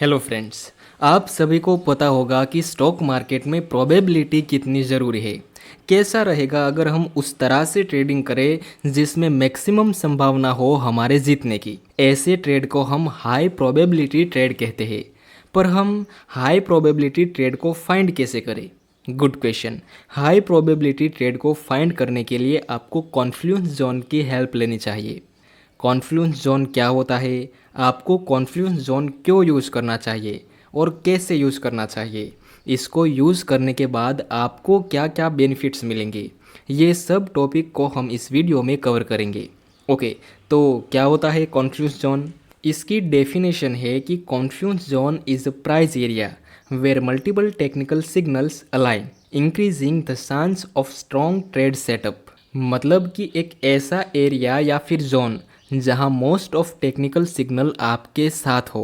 Hello friends. आप सभी को पता होगा कि स्टॉक मार्केट में प्रोबेबिलिटी कितनी ज़रूरी है। कैसा रहेगा अगर हम उस तरह से ट्रेडिंग करें जिसमें मैक्सिमम संभावना हो हमारे जीतने की। ऐसे ट्रेड को हम हाई प्रोबेबिलिटी ट्रेड कहते हैं। पर हम हाई प्रोबेबिलिटी ट्रेड को फाइंड कैसे करें? Good question. High probability trade को फाइंड करने के लिए आपको कॉन्फ्लुएंस जोन की हेल्प लेनी चाहिए। कॉन्फ्लुएंस जोन क्या होता है, आपको कॉन्फ्लुएंस जोन क्यों यूज़ करना चाहिए और कैसे यूज़ करना चाहिए, इसको यूज़ करने के बाद आपको क्या क्या बेनिफिट्स मिलेंगे, ये सब टॉपिक को हम इस वीडियो में कवर करेंगे। ओके, तो क्या होता है कॉन्फ्लुएंस जोन? इसकी डेफिनेशन है कि confluence zone is a price area where multiple technical signals align increasing the chance of strong trade setup. मतलब कि एक ऐसा एरिया या फिर जोन जहां मोस्ट ऑफ टेक्निकल सिग्नल आपके साथ हो।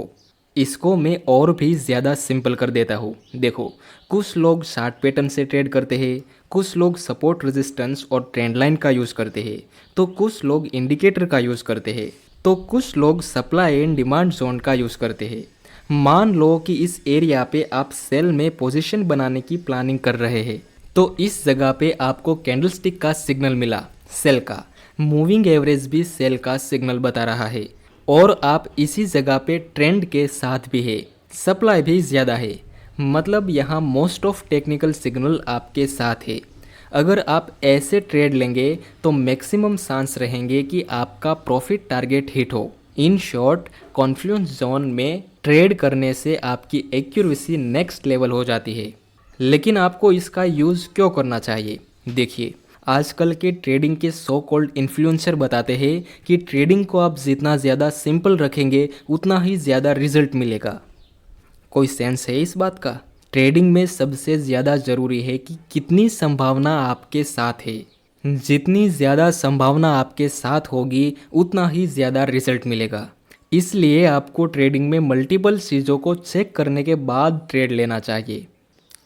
इसको मैं और भी ज़्यादा सिंपल कर देता हूँ। देखो, कुछ लोग चार्ट पैटर्न से ट्रेड करते हैं, कुछ लोग सपोर्ट रेजिस्टेंस और ट्रेंड लाइन का यूज़ करते हैं, तो कुछ लोग इंडिकेटर का यूज़ करते हैं, तो कुछ लोग सप्लाई एंड डिमांड जोन का यूज़ करते हैं। मान लो कि इस एरिया पे आप सेल में पोजीशन बनाने की प्लानिंग कर रहे हैं, तो इस जगह पे आपको कैंडलस्टिक का सिग्नल मिला सेल का, मूविंग एवरेज भी सेल का सिग्नल बता रहा है और आप इसी जगह पे ट्रेंड के साथ भी है, सप्लाई भी ज़्यादा है। मतलब यहाँ मोस्ट ऑफ टेक्निकल सिग्नल आपके साथ है। अगर आप ऐसे ट्रेड लेंगे तो मैक्सिमम चांस रहेंगे कि आपका प्रॉफिट टारगेट हिट हो। इन शॉर्ट, कॉन्फ्लुएंस जोन में ट्रेड करने से आपकी एक्यूरेसी नेक्स्ट लेवल हो जाती है। लेकिन आपको इसका यूज़ क्यों करना चाहिए? देखिए, आजकल के ट्रेडिंग के सो कॉल्ड इन्फ्लुएंसर बताते हैं कि ट्रेडिंग को आप जितना ज़्यादा सिंपल रखेंगे उतना ही ज़्यादा रिजल्ट मिलेगा। कोई सेंस है इस बात का? ट्रेडिंग में सबसे ज़्यादा ज़रूरी है कि कितनी संभावना आपके साथ है। जितनी ज़्यादा संभावना आपके साथ होगी उतना ही ज़्यादा रिजल्ट मिलेगा। इसलिए आपको ट्रेडिंग में मल्टीपल चीज़ों को चेक करने के बाद ट्रेड लेना चाहिए।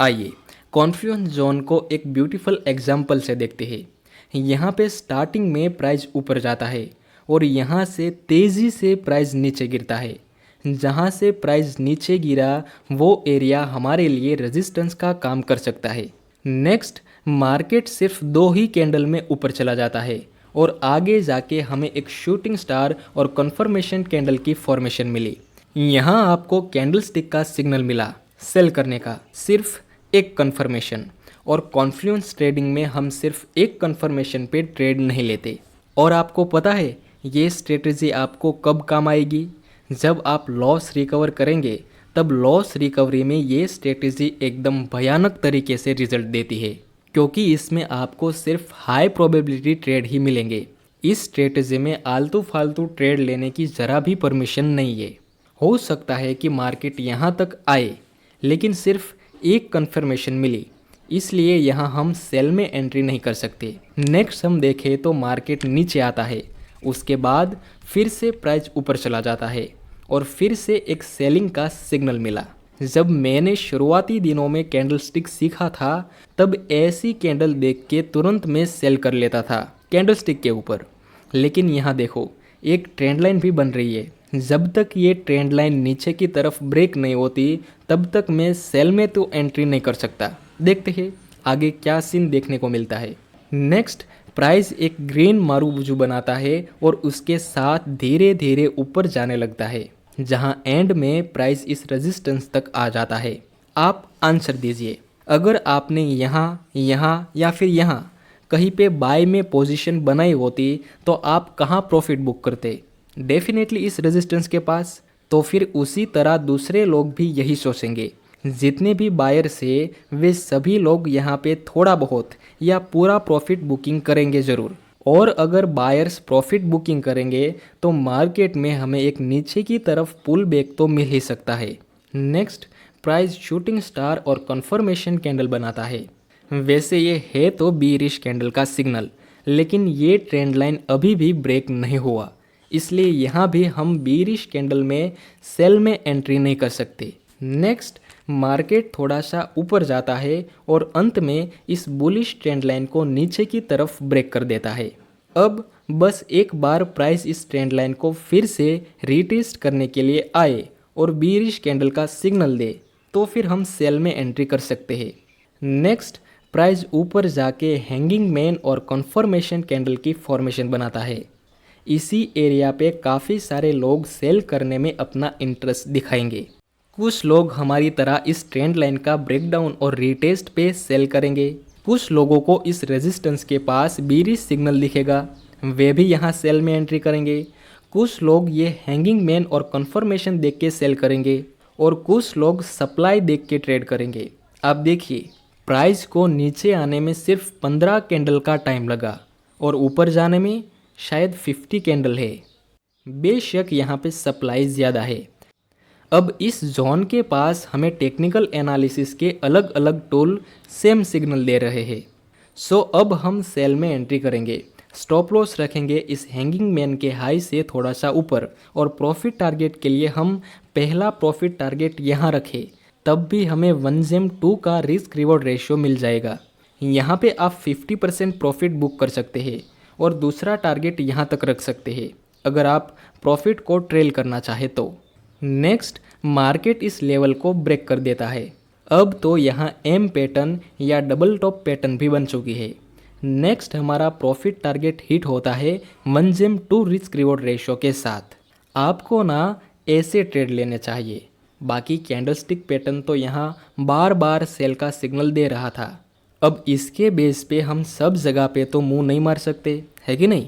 आइए कॉन्फ्लुएंस जोन को एक ब्यूटीफुल एग्जाम्पल से देखते हैं। यहाँ पे स्टार्टिंग में प्राइस ऊपर जाता है और यहाँ से तेज़ी से प्राइस नीचे गिरता है। जहाँ से प्राइस नीचे गिरा वो एरिया हमारे लिए रेजिस्टेंस का काम कर सकता है। नेक्स्ट, मार्केट सिर्फ 2 ही कैंडल में ऊपर चला जाता है और आगे जाके हमें एक शूटिंग स्टार और कन्फर्मेशन कैंडल की फॉर्मेशन मिली। यहाँ आपको कैंडलस्टिक का सिग्नल मिला सेल करने का, सिर्फ एक कन्फर्मेशन। और कॉन्फ्लुएंस ट्रेडिंग में हम सिर्फ एक कन्फर्मेशन पे ट्रेड नहीं लेते। और आपको पता है ये स्ट्रेटजी आपको कब काम आएगी? जब आप लॉस रिकवर करेंगे, तब लॉस रिकवरी में ये स्ट्रेटजी एकदम भयानक तरीके से रिजल्ट देती है, क्योंकि इसमें आपको सिर्फ हाई प्रोबेबिलिटी ट्रेड ही मिलेंगे। इस स्ट्रेटजी में आलतू फालतू ट्रेड लेने की ज़रा भी परमिशन नहीं है। हो सकता है कि मार्केट यहाँ तक आए लेकिन सिर्फ एक कन्फर्मेशन मिली, इसलिए यहाँ हम सेल में एंट्री नहीं कर सकते। नेक्स्ट हम देखें तो मार्केट नीचे आता है, उसके बाद फिर से प्राइस ऊपर चला जाता है और फिर से एक सेलिंग का सिग्नल मिला। जब मैंने शुरुआती दिनों में कैंडलस्टिक सीखा था तब ऐसी कैंडल देख के तुरंत मैं सेल कर लेता था कैंडलस्टिक के ऊपर। लेकिन यहाँ देखो, एक ट्रेंड लाइन भी बन रही है। जब तक ये ट्रेंड लाइन नीचे की तरफ ब्रेक नहीं होती तब तक मैं सेल में तो एंट्री नहीं कर सकता। देखते हैं आगे क्या सीन देखने को मिलता है। नेक्स्ट, प्राइस एक ग्रीन मारूबुजू बनाता है और उसके साथ धीरे धीरे ऊपर जाने लगता है, जहां एंड में प्राइस इस रेजिस्टेंस तक आ जाता है। आप आंसर दीजिए, अगर आपने यहाँ यहाँ या फिर यहाँ कहीं पे बाय में पोजीशन बनाई होती तो आप कहाँ प्रॉफिट बुक करते? डेफिनेटली इस रेजिस्टेंस के पास। तो फिर उसी तरह दूसरे लोग भी यही सोचेंगे। जितने भी बायर्स है वे सभी लोग यहाँ पे थोड़ा बहुत या पूरा प्रॉफिट बुकिंग करेंगे ज़रूर। और अगर बायर्स प्रॉफिट बुकिंग करेंगे तो मार्केट में हमें एक नीचे की तरफ पुल बैक तो मिल ही सकता है। नेक्स्ट, प्राइस शूटिंग स्टार और कन्फर्मेशन कैंडल बनाता है। वैसे ये है तो बीरिश कैंडल का सिग्नल, लेकिन ये ट्रेंड लाइन अभी भी ब्रेक नहीं हुआ, इसलिए यहाँ भी हम बीरिश कैंडल में सेल में एंट्री नहीं कर सकते। नेक्स्ट, मार्केट थोड़ा सा ऊपर जाता है और अंत में इस बुलिश ट्रेंड लाइन को नीचे की तरफ ब्रेक कर देता है। अब बस एक बार प्राइस इस ट्रेंड लाइन को फिर से रीटेस्ट करने के लिए आए और बीरिश कैंडल का सिग्नल दे तो फिर हम सेल में एंट्री कर सकते हैं। नेक्स्ट, प्राइस ऊपर जाके हैंगिंग मैन और कन्फर्मेशन कैंडल की फॉर्मेशन बनाता है। इसी एरिया पे काफ़ी सारे लोग सेल करने में अपना इंटरेस्ट दिखाएंगे। कुछ लोग हमारी तरह इस ट्रेंड लाइन का ब्रेकडाउन और रीटेस्ट पे सेल करेंगे। कुछ लोगों को इस रेजिस्टेंस के पास बीरिश सिग्नल दिखेगा, वे भी यहाँ सेल में एंट्री करेंगे। कुछ लोग ये हैंगिंग मैन और कन्फर्मेशन देख के सेल करेंगे और कुछ लोग सप्लाई देख के ट्रेड करेंगे। अब देखिए, प्राइस को नीचे आने में सिर्फ 15 कैंडल का टाइम लगा और ऊपर जाने में शायद 50 कैंडल है। बेशक यहाँ पे सप्लाई ज़्यादा है। अब इस जोन के पास हमें टेक्निकल एनालिसिस के अलग अलग टूल सेम सिग्नल दे रहे हैं। सो अब हम सेल में एंट्री करेंगे। स्टॉप लॉस रखेंगे इस हैंगिंग मैन के हाई से थोड़ा सा ऊपर और प्रॉफिट टारगेट के लिए हम पहला प्रॉफिट टारगेट यहाँ रखें, तब भी हमें 1/2 का रिस्क रिवॉर्ड रेशियो मिल जाएगा। यहाँ पे आप 50% प्रॉफिट बुक कर सकते हैं और दूसरा टारगेट यहाँ तक रख सकते हैं अगर आप प्रॉफिट को ट्रेल करना चाहे तो। नेक्स्ट, मार्केट इस लेवल को ब्रेक कर देता है। अब तो यहाँ एम पैटर्न या डबल टॉप पैटर्न भी बन चुकी है। नेक्स्ट, हमारा प्रॉफिट टारगेट हिट होता है 1/2 रिस्क रिवॉर्ड रेशियो के साथ। आपको ना ऐसे ट्रेड लेने चाहिए। बाकी कैंडलस्टिक पैटर्न तो यहाँ बार बार सेल का सिग्नल दे रहा था। अब इसके बेस पे हम सब जगह पे तो मुंह नहीं मार सकते, है कि नहीं।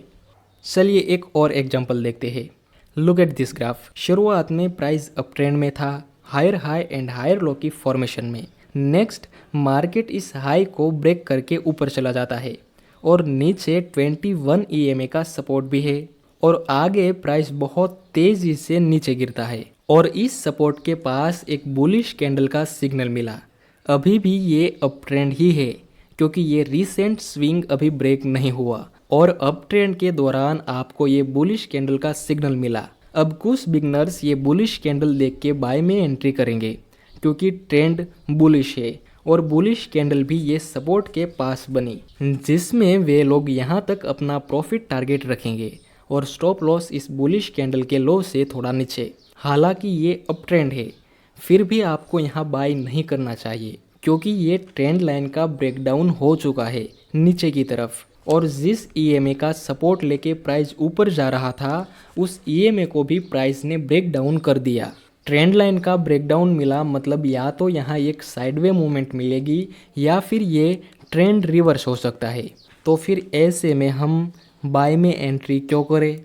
चलिए एक और एग्जांपल देखते हैं। Look at this graph. शुरुआत में प्राइस अप ट्रेंड में था, higher high and higher low की फॉर्मेशन में। नेक्स्ट, मार्केट इस हाई को ब्रेक करके ऊपर चला जाता है और नीचे 21 EMA का सपोर्ट भी है और आगे प्राइस बहुत तेजी से नीचे गिरता है और इस सपोर्ट के पास एक बुलिश कैंडल का सिग्नल मिला। अभी भी ये अप ट्रेंड ही है क्योंकि ये रीसेंट स्विंग अभी ब्रेक नहीं हुआ और अप ट्रेंड के दौरान आपको ये बुलिश कैंडल का सिग्नल मिला। अब कुछ बिगनर्स ये बुलिश कैंडल देख के बाय में एंट्री करेंगे क्योंकि ट्रेंड बुलिश है और बुलिश कैंडल भी ये सपोर्ट के पास बनी, जिसमें वे लोग यहाँ तक अपना प्रॉफिट टारगेट रखेंगे और स्टॉप लॉस इस बुलिश कैंडल के लो से थोड़ा नीचे। हालांकि ये अप ट्रेंड है, फिर भी आपको यहाँ बाय नहीं करना चाहिए क्योंकि ये ट्रेंड लाइन का ब्रेकडाउन हो चुका है नीचे की तरफ और जिस EMA का सपोर्ट लेके प्राइस ऊपर जा रहा था उस EMA को भी प्राइस ने ब्रेक डाउन कर दिया। ट्रेंड लाइन का ब्रेकडाउन मिला मतलब या तो यहाँ एक साइडवे मूवमेंट मिलेगी या फिर ये ट्रेंड रिवर्स हो सकता है। तो फिर ऐसे में हम बाय में एंट्री क्यों करें।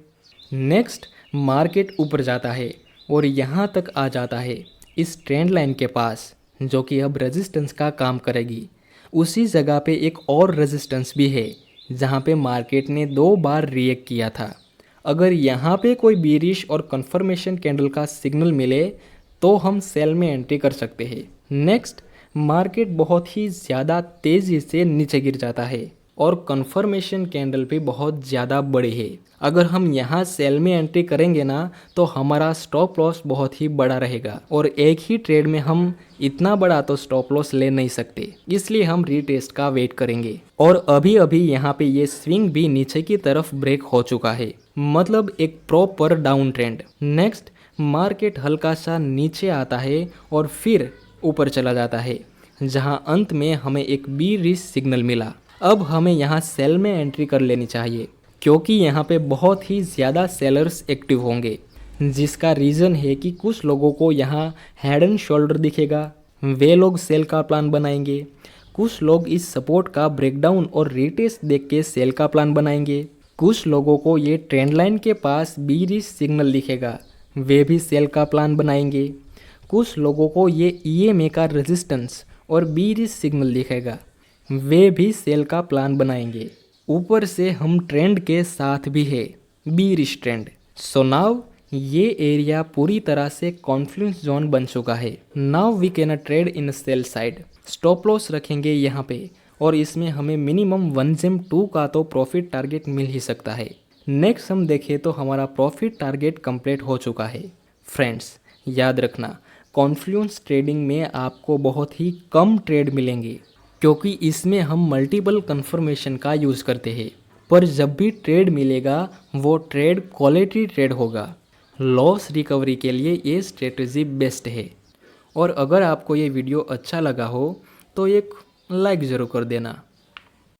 नेक्स्ट, मार्केट ऊपर जाता है और यहाँ तक आ जाता है इस ट्रेंड लाइन के पास, जो कि अब रेजिस्टेंस का काम करेगी। उसी जगह पे एक और रेजिस्टेंस भी है जहाँ पे मार्केट ने 2 बार रिएक्ट किया था। अगर यहाँ पे कोई बीरिश और कंफर्मेशन कैंडल का सिग्नल मिले तो हम सेल में एंट्री कर सकते हैं। नेक्स्ट, मार्केट बहुत ही ज़्यादा तेज़ी से नीचे गिर जाता है और कंफर्मेशन कैंडल भी बहुत ज़्यादा बड़ी है। अगर हम यहाँ सेल में एंट्री करेंगे ना तो हमारा स्टॉप लॉस बहुत ही बड़ा रहेगा और एक ही ट्रेड में हम इतना बड़ा तो स्टॉप लॉस ले नहीं सकते, इसलिए हम रीटेस्ट का वेट करेंगे। और अभी अभी यहाँ पे ये स्विंग भी नीचे की तरफ ब्रेक हो चुका है, मतलब एक proper down trend. Next, market हल्का सा नीचे आता है और फिर ऊपर चला जाता है, जहाँ अंत में हमें एक बीरिश सिग्नल मिला। अब हमें यहाँ सेल में एंट्री कर लेनी चाहिए क्योंकि यहाँ पे बहुत ही ज़्यादा सेलर्स एक्टिव होंगे, जिसका रीज़न है कि कुछ लोगों को यहाँ हेड एंड शोल्डर दिखेगा, वे लोग सेल का प्लान बनाएंगे। कुछ लोग इस सपोर्ट का ब्रेकडाउन और रीटेस्ट देख के सेल का प्लान बनाएंगे। कुछ लोगों को ये ट्रेंड लाइन के पास बीरिश सिग्नल दिखेगा, वे भी सेल का प्लान बनाएंगे। कुछ लोगों को ये EMA का रेजिस्टेंस और बीरिश सिग्नल दिखेगा, वे भी सेल का प्लान बनाएंगे। ऊपर से हम ट्रेंड के साथ भी है, बीरिश ट्रेंड। सो नाउ ये एरिया पूरी तरह से कॉन्फ्लुएंस जोन बन चुका है। Now we can trade in sell side. Stop loss रखेंगे यहाँ पे और इसमें हमें मिनिमम 1/2 का तो प्रॉफिट टारगेट मिल ही सकता है। नेक्स्ट हम देखें तो हमारा प्रॉफिट टारगेट कंप्लीट हो चुका है। फ्रेंड्स, याद रखना, कॉन्फ्लुएंस ट्रेडिंग में आपको बहुत ही कम ट्रेड मिलेंगे क्योंकि इसमें हम मल्टीपल कंफर्मेशन का यूज़ करते हैं, पर जब भी ट्रेड मिलेगा वो ट्रेड क्वालिटी ट्रेड होगा। लॉस रिकवरी के लिए ये स्ट्रेटजी बेस्ट है। और अगर आपको ये वीडियो अच्छा लगा हो तो एक लाइक ज़रूर कर देना।